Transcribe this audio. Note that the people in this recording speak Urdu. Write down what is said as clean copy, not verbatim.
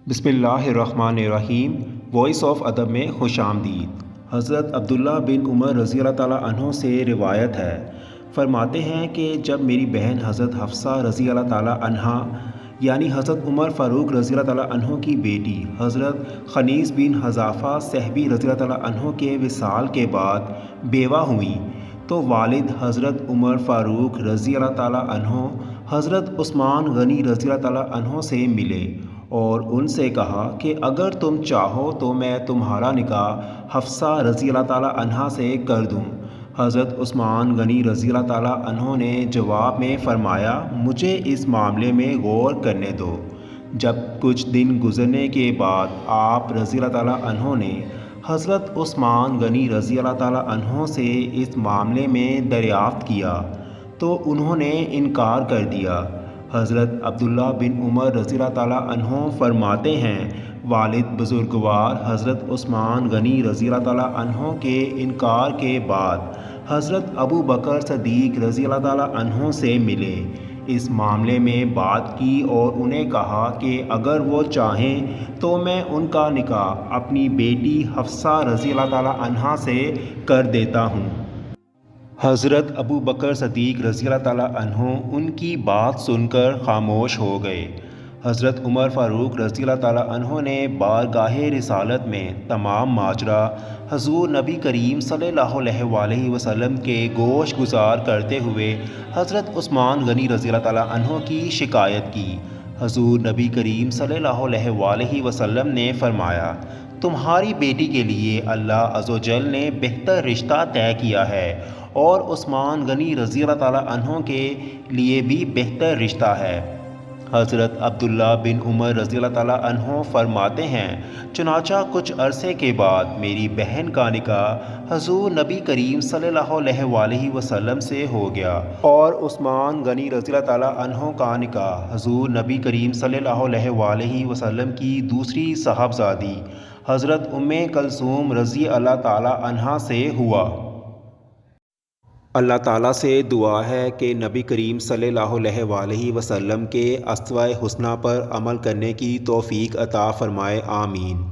بسم اللہ الرحمن الرحیم۔ وائس آف ادب میں خوش آمدید۔ حضرت عبداللہ بن عمر رضی اللہ تعالیٰ عنہ سے روایت ہے، فرماتے ہیں کہ جب میری بہن حضرت حفصہ رضی اللہ تعالیٰ عنہا یعنی حضرت عمر فاروق رضی اللہ تعالیٰ عنہ کی بیٹی حضرت خنیس بن حذافہ صحبی رضی اللہ تعالیٰ عنہ کے وصال کے بعد بیوہ ہوئیں تو والد حضرت عمر فاروق رضی اللہ تعالیٰ عنہ حضرت عثمان غنی رضی اللہ تعالیٰ عنہ سے ملے اور ان سے کہا کہ اگر تم چاہو تو میں تمہارا نکاح حفصہ رضی اللہ تعالیٰ عنہا سے کر دوں۔ حضرت عثمان غنی رضی اللہ تعالیٰ عنہ نے جواب میں فرمایا، مجھے اس معاملے میں غور کرنے دو۔ جب کچھ دن گزرنے کے بعد آپ رضی اللہ تعالیٰ عنہ نے حضرت عثمان غنی رضی اللہ تعالیٰ عنہ سے اس معاملے میں دریافت کیا تو انہوں نے انکار کر دیا۔ حضرت عبداللہ بن عمر رضی اللہ تعالیٰ عنہ فرماتے ہیں، والد بزرگوار حضرت عثمان غنی رضی اللہ تعالیٰ عنہ کے انکار کے بعد حضرت ابو بکر صدیق رضی اللہ تعالیٰ عنہ سے ملے، اس معاملے میں بات کی اور انہیں کہا کہ اگر وہ چاہیں تو میں ان کا نکاح اپنی بیٹی حفصہ رضی اللہ تعالیٰ عنہا سے کر دیتا ہوں۔ حضرت ابو بکر صدیق رضی اللہ تعالیٰ عنہ ان کی بات سن کر خاموش ہو گئے۔ حضرت عمر فاروق رضی اللہ تعالیٰ عنہ نے بارگاہ رسالت میں تمام ماجرا حضور نبی کریم صلی اللہ علیہ وسلم کے گوش گزار کرتے ہوئے حضرت عثمان غنی رضی اللہ تعالیٰ عنہ کی شکایت کی۔ حضور نبی کریم صلی اللہ علیہ وسلم نے فرمایا، تمہاری بیٹی کے لیے اللہ عز و جل نے بہتر رشتہ طے کیا ہے اور عثمان غنی رضی اللہ تعالیٰ عنہ کے لیے بھی بہتر رشتہ ہے۔ حضرت عبداللہ بن عمر رضی اللہ تعالیٰ عنہ فرماتے ہیں، چنانچہ کچھ عرصے کے بعد میری بہن کا نکاح حضور نبی کریم صلی اللہ علیہ وسلم سے ہو گیا اور عثمان غنی رضی اللہ تعالیٰ عنہ کا نکاح حضور نبی کریم صلی اللہ علیہ وسلم کی دوسری صاحبزادی حضرت ام کلثوم رضی اللہ تعالیٰ عنہا سے ہوا۔ اللہ تعالیٰ سے دعا ہے کہ نبی کریم صلی اللہ علیہ وسلم کے اسوہ حسنہ پر عمل کرنے کی توفیق عطا فرمائے، آمین۔